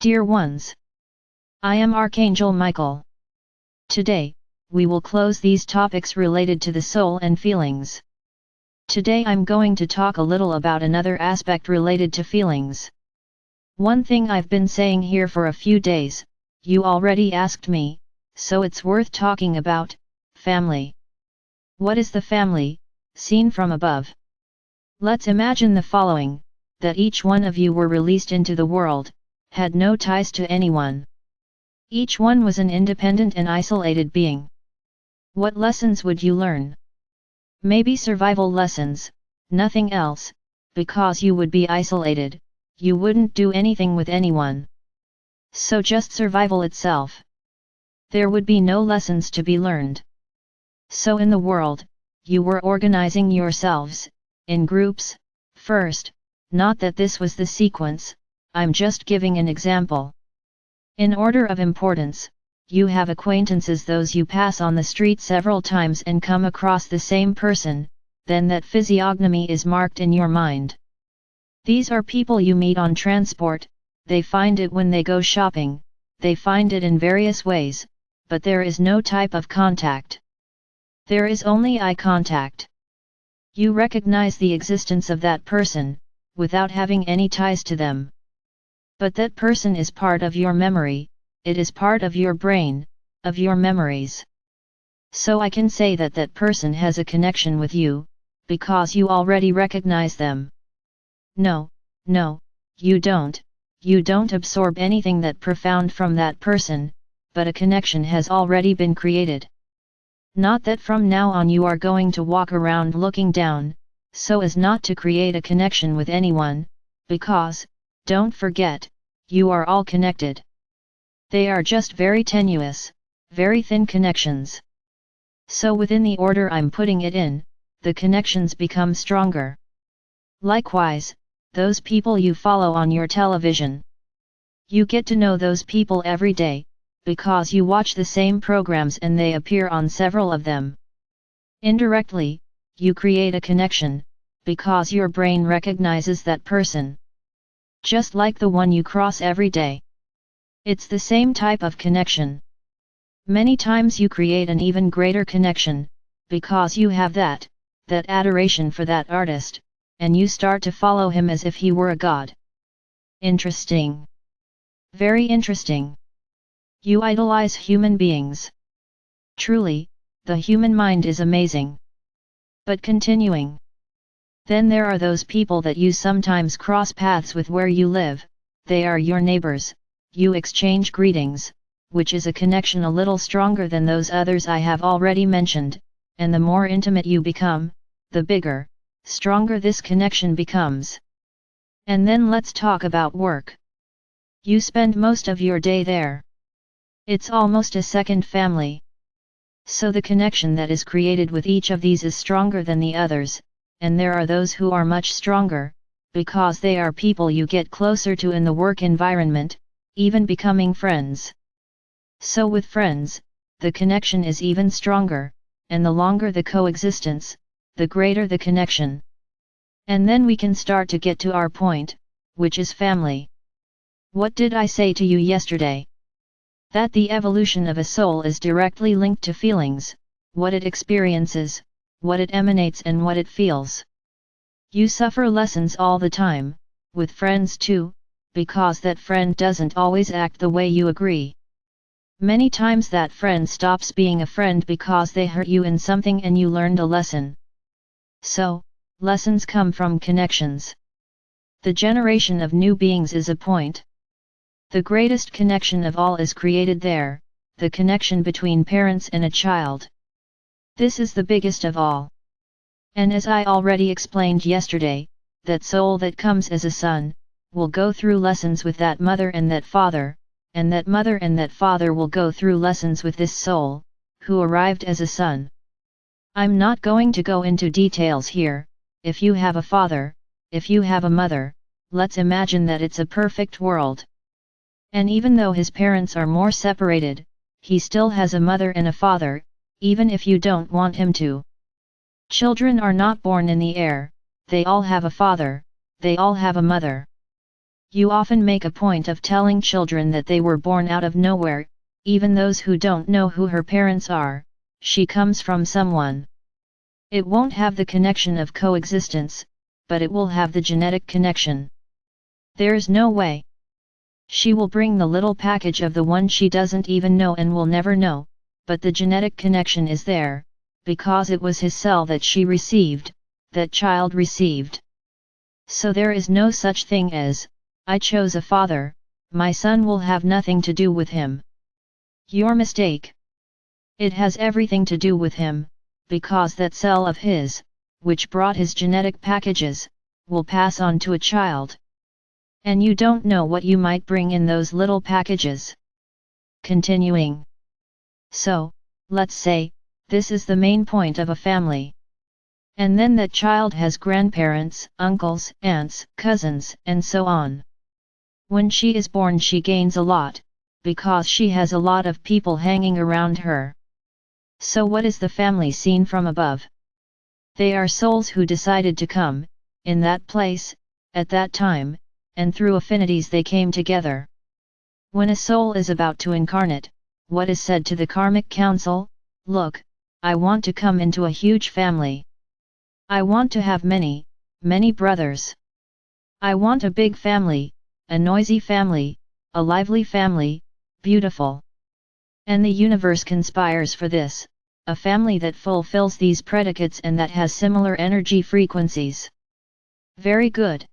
Dear ones, I am Archangel Michael. Today, we will close these topics related to the soul and feelings. Today I'm going to talk a little about another aspect related to feelings. One thing I've been saying here for a few days, you already asked me, so it's worth talking about: family. What is the family, seen from above? Let's imagine the following: that each one of you were released into the world, had no ties to anyone. Each one was an independent and isolated being. What lessons would you learn? Maybe survival lessons, nothing else, because you would be isolated, you wouldn't do anything with anyone. So just survival itself. There would be no lessons to be learned. So in the world, you were organizing yourselves, in groups, first, not that this was the sequence, I'm just giving an example. In order of importance, you have acquaintances, those you pass on the street several times and come across the same person, then that physiognomy is marked in your mind. These are people you meet on transport, they find it when they go shopping, they find it in various ways, but there is no type of contact. There is only eye contact. You recognize the existence of that person, without having any ties to them. But that person is part of your memory, it is part of your brain, of your memories. So I can say that that person has a connection with you, because you already recognize them. No, you don't absorb anything that profound from that person, but a connection has already been created. Not that from now on you are going to walk around looking down, so as not to create a connection with anyone, because, don't forget, you are all connected. They are just very tenuous, very thin connections. So within the order I'm putting it in, the connections become stronger. Likewise, those people you follow on your television. You get to know those people every day, because you watch the same programs and they appear on several of them. Indirectly, you create a connection, because your brain recognizes that person. Just like the one you cross every day. It's the same type of connection. Many times you create an even greater connection, because you have that adoration for that artist, and you start to follow him as if he were a god. Interesting. Very interesting. You idolize human beings. Truly, the human mind is amazing. But continuing. Then there are those people that you sometimes cross paths with where you live, they are your neighbors, you exchange greetings, which is a connection a little stronger than those others I have already mentioned, and the more intimate you become, the bigger, stronger this connection becomes. And then let's talk about work. You spend most of your day there. It's almost a second family. So the connection that is created with each of these is stronger than the others, and there are those who are much stronger, because they are people you get closer to in the work environment, even becoming friends. So with friends, the connection is even stronger, and the longer the coexistence, the greater the connection. And then we can start to get to our point, which is family. What did I say to you yesterday? That the evolution of a soul is directly linked to feelings, what it experiences, what it emanates and what it feels. You suffer lessons all the time, with friends too, because that friend doesn't always act the way you agree. Many times that friend stops being a friend because they hurt you in something and you learned a lesson. So, lessons come from connections. The generation of new beings is a point. The greatest connection of all is created there, the connection between parents and a child. This is the biggest of all. And as I already explained yesterday, that soul that comes as a son, will go through lessons with that mother and that father, and that mother and that father will go through lessons with this soul, who arrived as a son. I'm not going to go into details here. If you have a father, if you have a mother, let's imagine that it's a perfect world. And even though his parents are more separated, he still has a mother and a father, even if you don't want him to. Children are not born in the air, they all have a father, they all have a mother. You often make a point of telling children that they were born out of nowhere, even those who don't know who her parents are. She comes from someone. It won't have the connection of coexistence, but it will have the genetic connection. There's no way. She will bring the little package of the one she doesn't even know and will never know, but the genetic connection is there, because it was his cell that she received, that child received. So there is no such thing as, I chose a father, my son will have nothing to do with him. Your mistake. It has everything to do with him, because that cell of his, which brought his genetic packages, will pass on to a child. And you don't know what you might bring in those little packages. Continuing. So, let's say, this is the main point of a family. And then that child has grandparents, uncles, aunts, cousins, and so on. When she is born she gains a lot, because she has a lot of people hanging around her. So what is the family seen from above? They are souls who decided to come, in that place, at that time, and through affinities they came together. When a soul is about to incarnate, what is said to the karmic council? Look, I want to come into a huge family. I want to have many, many brothers. I want a big family, a noisy family, a lively family, beautiful. And the universe conspires for this, a family that fulfills these predicates and that has similar energy frequencies. Very good.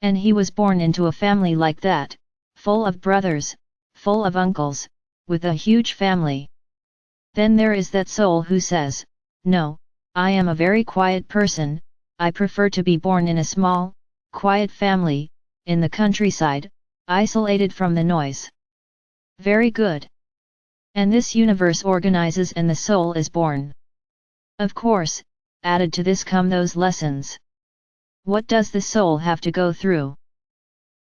And he was born into a family like that, full of brothers, full of uncles, with a huge family. Then there is that soul who says, no, I am a very quiet person, I prefer to be born in a small, quiet family, in the countryside, isolated from the noise. Very good. And this universe organizes and the soul is born. Of course, added to this come those lessons. What does the soul have to go through?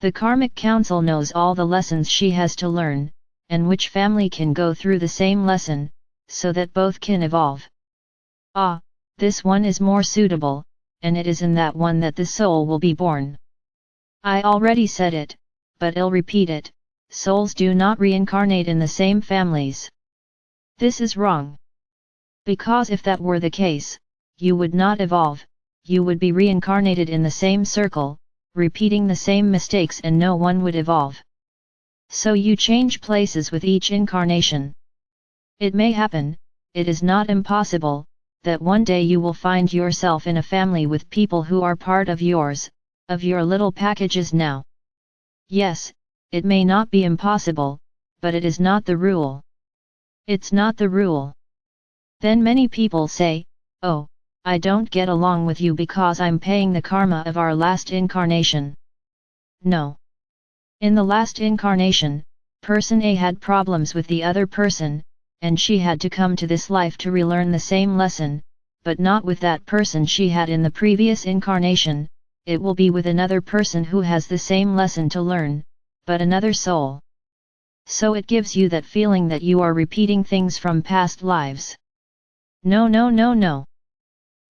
The karmic council knows all the lessons she has to learn, and which family can go through the same lesson, so that both can evolve. Ah, this one is more suitable, and it is in that one that the soul will be born. I already said it, but I'll repeat it, souls do not reincarnate in the same families. This is wrong. Because if that were the case, you would not evolve, you would be reincarnated in the same circle, repeating the same mistakes and no one would evolve. So you change places with each incarnation. It may happen, it is not impossible, that one day you will find yourself in a family with people who are part of yours, of your little packages now. Yes, it may not be impossible, but it is not the rule. It's not the rule. Then many people say, oh, I don't get along with you because I'm paying the karma of our last incarnation. No. In the last incarnation, person A had problems with the other person, and she had to come to this life to relearn the same lesson, but not with that person she had in the previous incarnation, it will be with another person who has the same lesson to learn, but another soul. So it gives you that feeling that you are repeating things from past lives. No, no, no, no.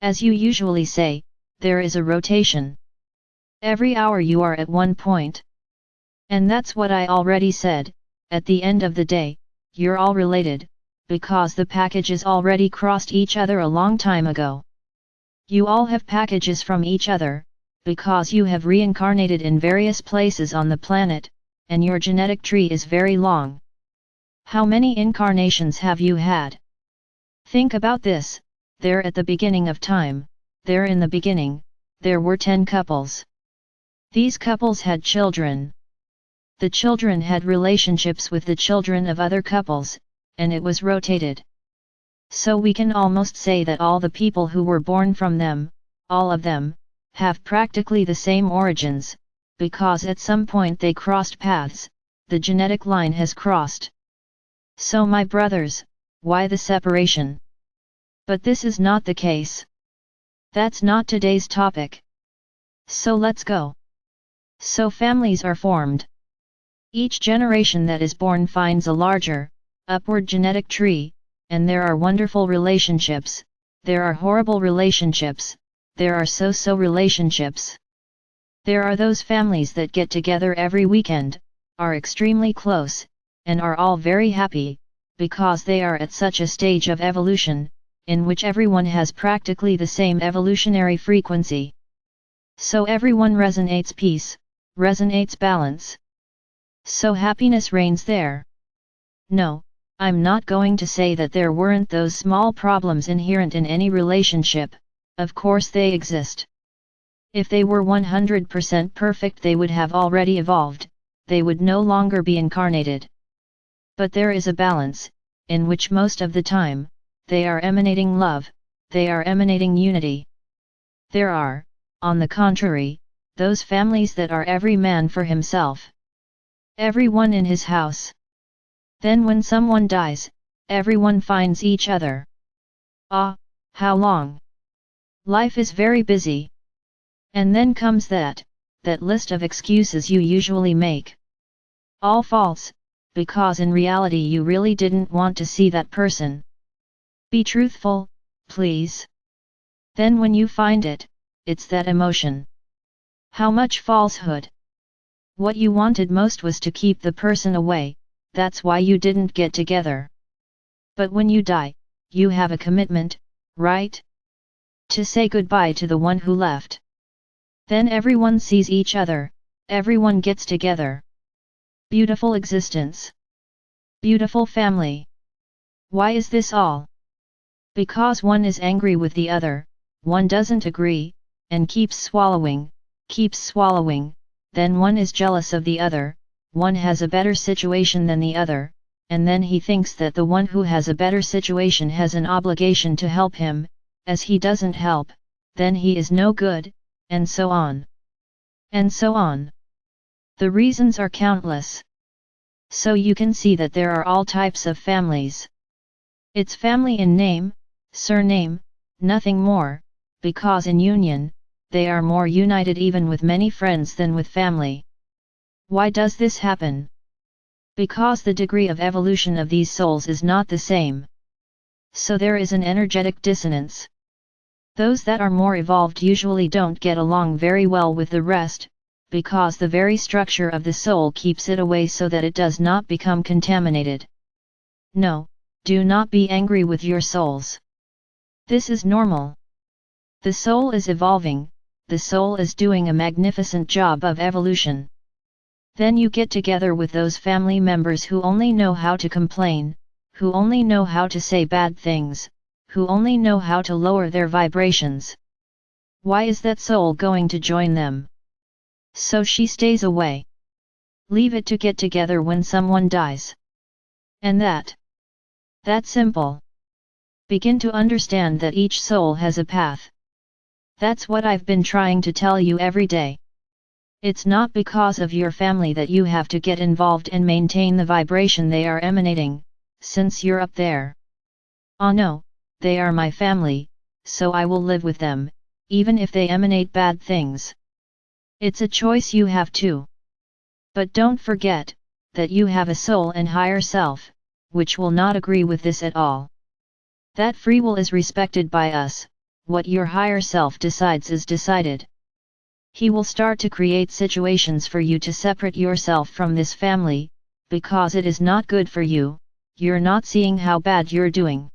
As you usually say, there is a rotation. Every hour you are at one point. And that's what I already said, at the end of the day, you're all related, because the packages already crossed each other a long time ago. You all have packages from each other, because you have reincarnated in various places on the planet, and your genetic tree is very long. How many incarnations have you had? Think about this, there at the beginning of time, there in the beginning, there were 10 couples. These couples had children. The children had relationships with the children of other couples, and it was rotated. So we can almost say that all the people who were born from them, all of them, have practically the same origins, because at some point they crossed paths, the genetic line has crossed. So my brothers, why the separation? But this is not the case. That's not today's topic. So let's go. So families are formed. Each generation that is born finds a larger, upward genetic tree, and there are wonderful relationships, there are horrible relationships, there are so-so relationships. There are those families that get together every weekend, are extremely close, and are all very happy, because they are at such a stage of evolution, in which everyone has practically the same evolutionary frequency. So everyone resonates peace, resonates balance. So happiness reigns there. No, I'm not going to say that there weren't those small problems inherent in any relationship, of course they exist. If they were 100% perfect they would have already evolved, they would no longer be incarnated. But there is a balance, in which most of the time, they are emanating love, they are emanating unity. There are, on the contrary, those families that are every man for himself. Everyone in his house. Then when someone dies, everyone finds each other. Ah, how long? Life is very busy. And then comes that list of excuses you usually make. All false, because in reality you really didn't want to see that person. Be truthful, please. Then when you find it, it's that emotion. How much falsehood? What you wanted most was to keep the person away, that's why you didn't get together. But when you die, you have a commitment, right? To say goodbye to the one who left. Then everyone sees each other, everyone gets together. Beautiful existence. Beautiful family. Why is this all? Because one is angry with the other, one doesn't agree, and keeps swallowing, then one is jealous of the other, one has a better situation than the other, and then he thinks that the one who has a better situation has an obligation to help him, as he doesn't help, then he is no good, and so on. And so on. The reasons are countless. So you can see that there are all types of families. It's family in name, surname, nothing more, because in union, they are more united even with many friends than with family. Why does this happen? Because the degree of evolution of these souls is not the same. So there is an energetic dissonance. Those that are more evolved usually don't get along very well with the rest, because the very structure of the soul keeps it away so that it does not become contaminated. No, do not be angry with your souls. This is normal. The soul is evolving, the soul is doing a magnificent job of evolution. Then you get together with those family members who only know how to complain, who only know how to say bad things, who only know how to lower their vibrations. Why is that soul going to join them? So she stays away. Leave it to get together when someone dies. And that simple. Begin to understand that each soul has a path. That's what I've been trying to tell you every day. It's not because of your family that you have to get involved and maintain the vibration they are emanating, since you're up there. Oh no, they are my family, so I will live with them, even if they emanate bad things. It's a choice you have too. But don't forget, that you have a soul and higher self, which will not agree with this at all. That free will is respected by us, what your higher self decides is decided. He will start to create situations for you to separate yourself from this family, because it is not good for you, you're not seeing how bad you're doing.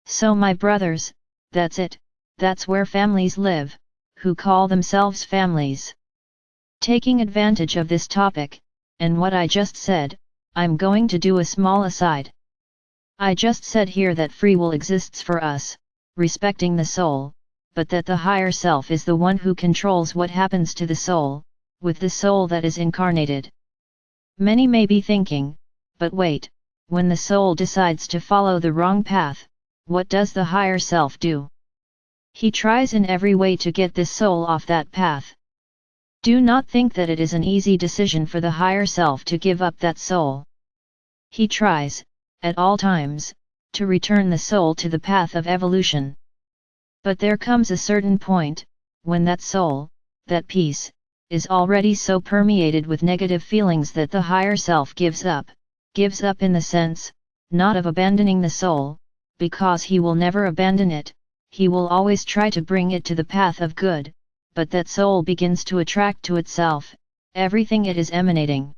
So my brothers, that's it, that's where families live, who call themselves families. Taking advantage of this topic, and what I just said, I'm going to do a small aside. I just said here that free will exists for us, respecting the soul, but that the higher self is the one who controls what happens to the soul, with the soul that is incarnated. Many may be thinking, but wait, when the soul decides to follow the wrong path, what does the higher self do? He tries in every way to get this soul off that path. Do not think that it is an easy decision for the higher self to give up that soul. He tries, at all times, to return the soul to the path of evolution. But there comes a certain point, when that soul, that peace, is already so permeated with negative feelings that the higher self gives up in the sense, not of abandoning the soul, because he will never abandon it, he will always try to bring it to the path of good, but that soul begins to attract to itself everything it is emanating.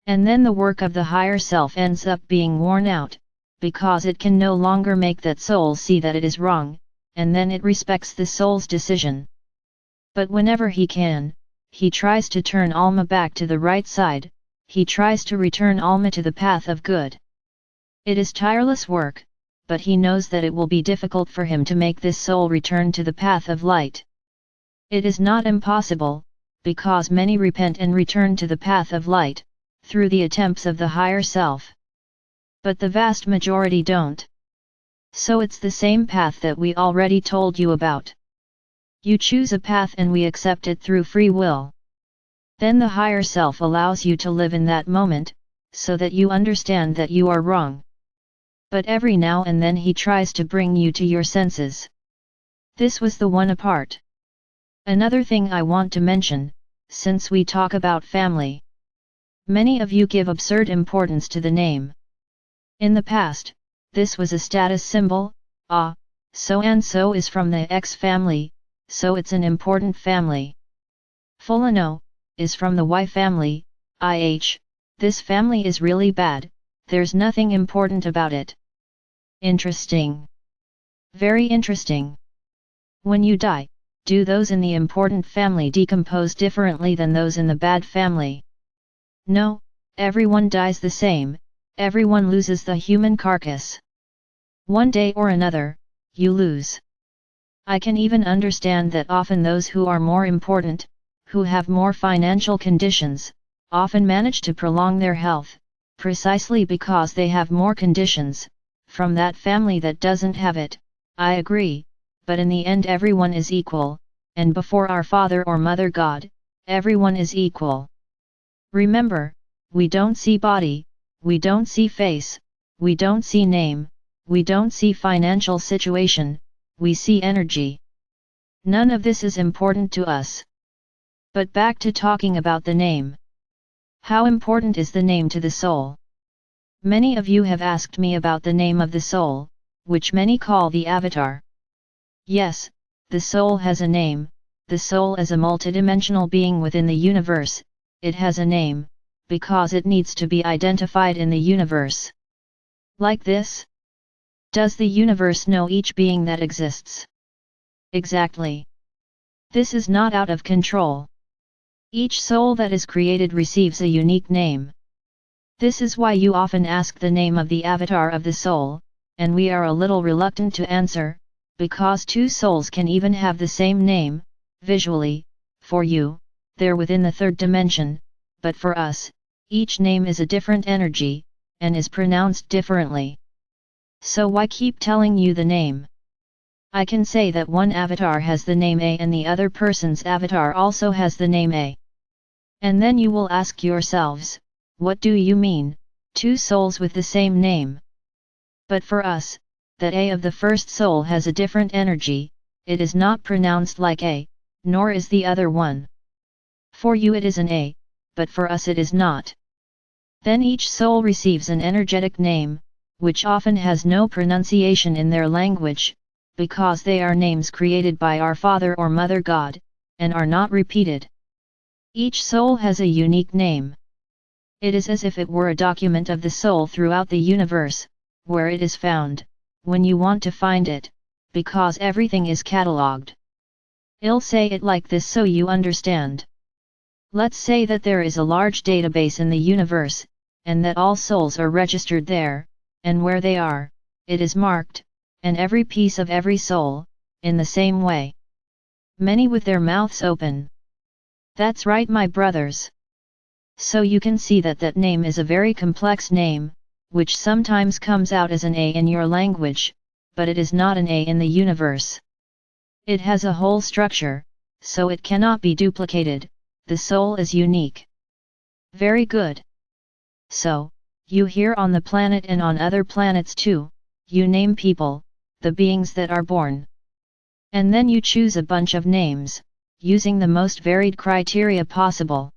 And then the work of the higher self ends up being worn out, because it can no longer make that soul see that it is wrong, and then it respects the soul's decision. But whenever he can, he tries to turn Alma back to the right side, he tries to return Alma to the path of good. It is tireless work, but he knows that it will be difficult for him to make this soul return to the path of light. It is not impossible, because many repent and return to the path of light, through the attempts of the higher self. But the vast majority don't. So it's the same path that we already told you about. You choose a path and we accept it through free will. Then the higher self allows you to live in that moment, so that you understand that you are wrong. But every now and then he tries to bring you to your senses. This was the one apart. Another thing I want to mention, since we talk about family. Many of you give absurd importance to the name. In the past, this was a status symbol, so and so is from the X family, so it's an important family. Fulano is from the Y family, this family is really bad, there's nothing important about it. Interesting. Very interesting. When you die, do those in the important family decompose differently than those in the bad family? No, everyone dies the same, everyone loses the human carcass. One day or another, you lose. I can even understand that often those who are more important, who have more financial conditions, often manage to prolong their health, precisely because they have more conditions, from that family that doesn't have it. I agree, but in the end everyone is equal, and before our Father or Mother God, everyone is equal. Remember, we don't see body, we don't see face, we don't see name, we don't see financial situation, we see energy. None of this is important to us. But back to talking about the name. How important is the name to the soul? Many of you have asked me about the name of the soul, which many call the avatar. Yes, the soul has a name, the soul is a multidimensional being within the universe, it has a name, because it needs to be identified in the universe. Like this? Does the universe know each being that exists? Exactly. This is not out of control. Each soul that is created receives a unique name. This is why you often ask the name of the avatar of the soul, and we are a little reluctant to answer, because two souls can even have the same name, visually, for you, they're within the third dimension, but for us, each name is a different energy, and is pronounced differently. So why keep telling you the name? I can say that one avatar has the name A and the other person's avatar also has the name A. And then you will ask yourselves, what do you mean, two souls with the same name? But for us, that A of the first soul has a different energy, it is not pronounced like A, nor is the other one. For you it is an A, but for us it is not. Then each soul receives an energetic name, which often has no pronunciation in their language, because they are names created by our Father or Mother God, and are not repeated. Each soul has a unique name. It is as if it were a document of the soul throughout the universe, where it is found, when you want to find it, because everything is catalogued. I'll say it like this so you understand. Let's say that there is a large database in the universe, and that all souls are registered there, and where they are, it is marked, and every piece of every soul, in the same way. Many with their mouths open. That's right, my brothers. So you can see that that name is a very complex name, which sometimes comes out as an A in your language, but it is not an A in the universe. It has a whole structure, so it cannot be duplicated, the soul is unique. Very good. So, you here on the planet and on other planets too, you name people, the beings that are born. And then you choose a bunch of names, using the most varied criteria possible.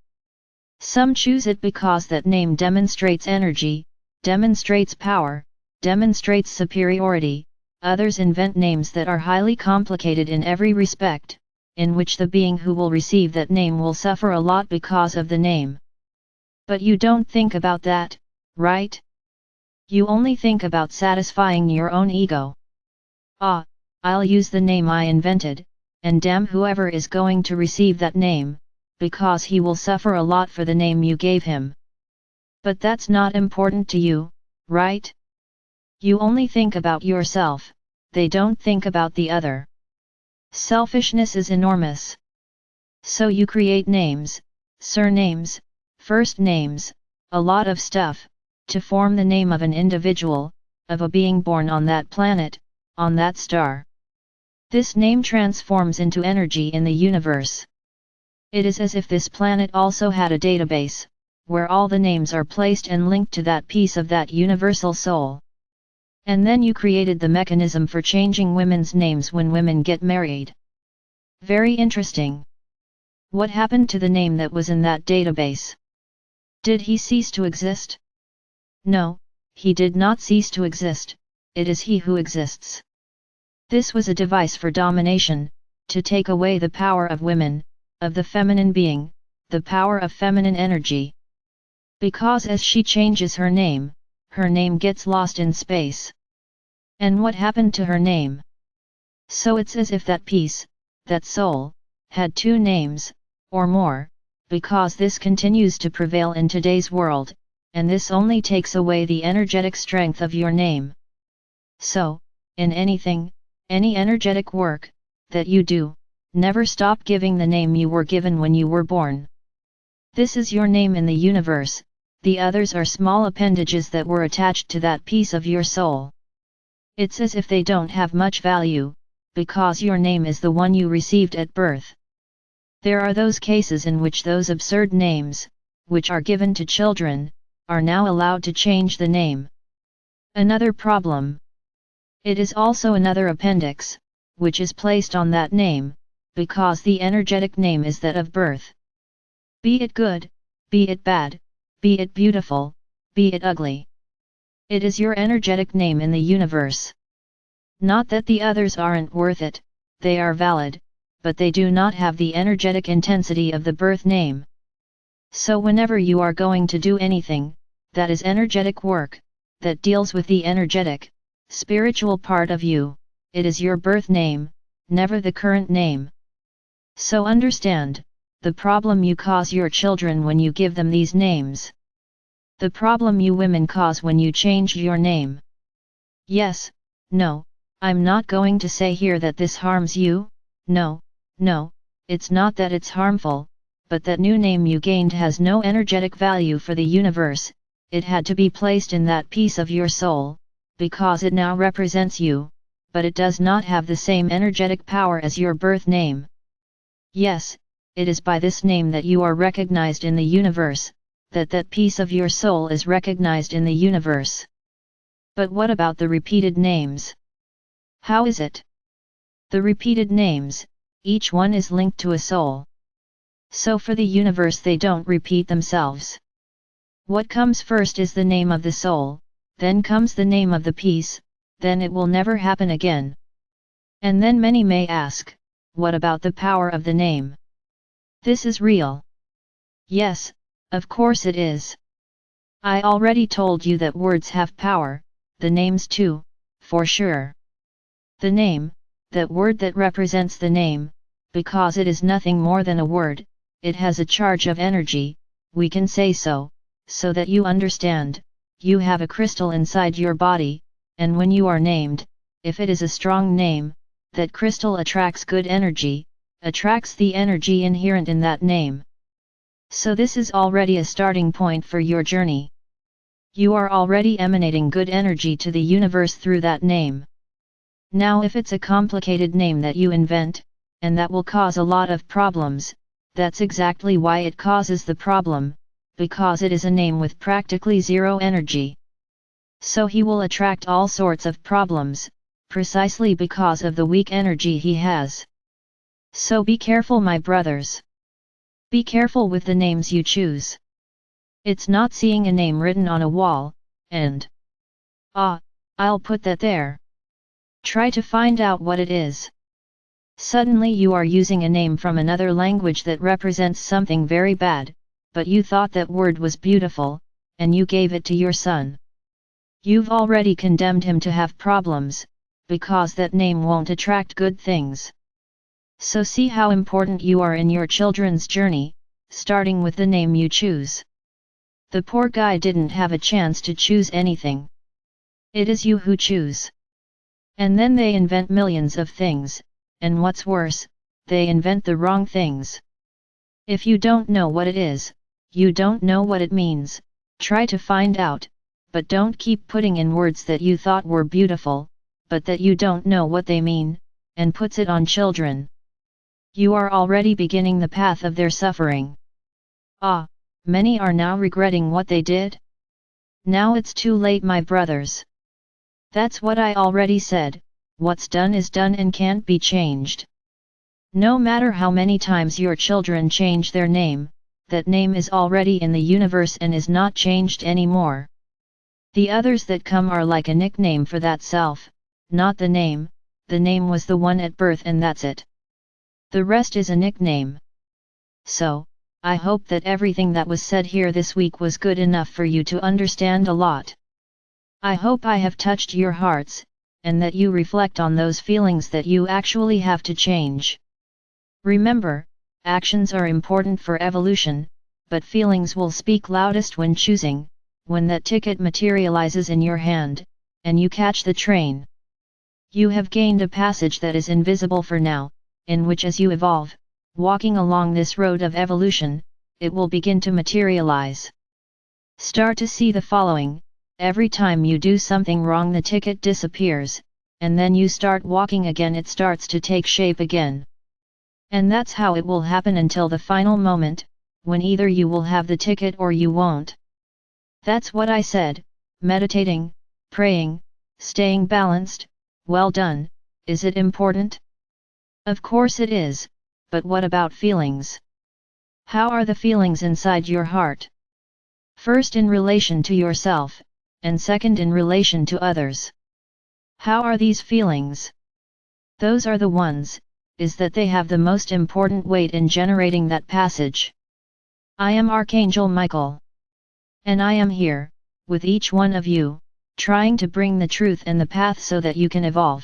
Some choose it because that name demonstrates energy, demonstrates power, demonstrates superiority, others invent names that are highly complicated in every respect, in which the being who will receive that name will suffer a lot because of the name. But you don't think about that, right? You only think about satisfying your own ego. Ah, I'll use the name I invented, and damn whoever is going to receive that name, because he will suffer a lot for the name you gave him. But that's not important to you, right? You only think about yourself, they don't think about the other. Selfishness is enormous. So you create names, surnames, first names, a lot of stuff, to form the name of an individual, of a being born on that planet, on that star. This name transforms into energy in the universe. It is as if this planet also had a database, where all the names are placed and linked to that piece of that universal soul. And then you created the mechanism for changing women's names when women get married. Very interesting. What happened to the name that was in that database? Did he cease to exist? No, he did not cease to exist, it is he who exists. This was a device for domination, to take away the power of women, of the feminine being, the power of feminine energy. Because as she changes her name gets lost in space. And what happened to her name? So it's as if that piece, that soul, had two names, or more, because this continues to prevail in today's world, and this only takes away the energetic strength of your name. So, in anything, any energetic work, that you do, never stop giving the name you were given when you were born. This is your name in the universe, the others are small appendages that were attached to that piece of your soul. It's as if they don't have much value, because your name is the one you received at birth. There are those cases in which those absurd names, which are given to children, are now allowed to change the name. Another problem. It is also another appendix, which is placed on that name, because the energetic name is that of birth. Be it good, be it bad, be it beautiful, be it ugly. It is your energetic name in the universe. Not that the others aren't worth it, they are valid, but they do not have the energetic intensity of the birth name. So whenever you are going to do anything, that is energetic work, that deals with the energetic, spiritual part of you, it is your birth name, never the current name. So understand, the problem you cause your children when you give them these names. The problem you women cause when you change your name. Yes, no, I'm not going to say here that this harms you, no, it's not that it's harmful, but that new name you gained has no energetic value for the universe, it had to be placed in that piece of your soul, because it now represents you, but it does not have the same energetic power as your birth name. Yes, it is by this name that you are recognized in the universe, that piece of your soul is recognized in the universe. But what about the repeated names? How is it? The repeated names, each one is linked to a soul. So for the universe they don't repeat themselves. What comes first is the name of the soul, then comes the name of the piece, then it will never happen again. And then many may ask, what about the power of the name? This is real. Yes, of course it is. I already told you that words have power, the names too, for sure. The name, that word that represents the name, because it is nothing more than a word, it has a charge of energy, we can say so that you understand, you have a crystal inside your body, and when you are named, if it is a strong name, that crystal attracts good energy, attracts the energy inherent in that name. So this is already a starting point for your journey. You are already emanating good energy to the universe through that name. Now if it's a complicated name that you invent, and that will cause a lot of problems, that's exactly why it causes the problem, because it is a name with practically zero energy. So he will attract all sorts of problems, precisely because of the weak energy he has. So be careful, my brothers. Be careful with the names you choose. It's not seeing a name written on a wall, and I'll put that there. Try to find out what it is. Suddenly you are using a name from another language that represents something very bad, but you thought that word was beautiful, and you gave it to your son. You've already condemned him to have problems, because that name won't attract good things. So see how important you are in your children's journey, starting with the name you choose. The poor guy didn't have a chance to choose anything. It is you who choose. And then they invent millions of things, and what's worse, they invent the wrong things. If you don't know what it is, you don't know what it means, try to find out, but don't keep putting in words that you thought were beautiful, but that you don't know what they mean, and puts it on children. You are already beginning the path of their suffering. Ah, many are now regretting what they did? Now it's too late, my brothers. That's what I already said, what's done is done and can't be changed. No matter how many times your children change their name, that name is already in the universe and is not changed anymore. The others that come are like a nickname for that self, not the name was the one at birth and that's it. The rest is a nickname. So, I hope that everything that was said here this week was good enough for you to understand a lot. I hope I have touched your hearts, and that you reflect on those feelings that you actually have to change. Remember, actions are important for evolution, but feelings will speak loudest when choosing, when that ticket materializes in your hand, and you catch the train. You have gained a passage that is invisible for now, in which as you evolve, walking along this road of evolution, it will begin to materialize. Start to see the following: every time you do something wrong the ticket disappears, and then you start walking again, it starts to take shape again. And that's how it will happen until the final moment, when either you will have the ticket or you won't. That's what I said. Meditating, praying, staying balanced, well done. Is it important? Of course it is, but what about feelings? How are the feelings inside your heart? First in relation to yourself, and second in relation to others. How are these feelings? Those are the ones, is that they have the most important weight in generating that passage. I am Archangel Michael. And I am here, with each one of you, trying to bring the truth and the path so that you can evolve.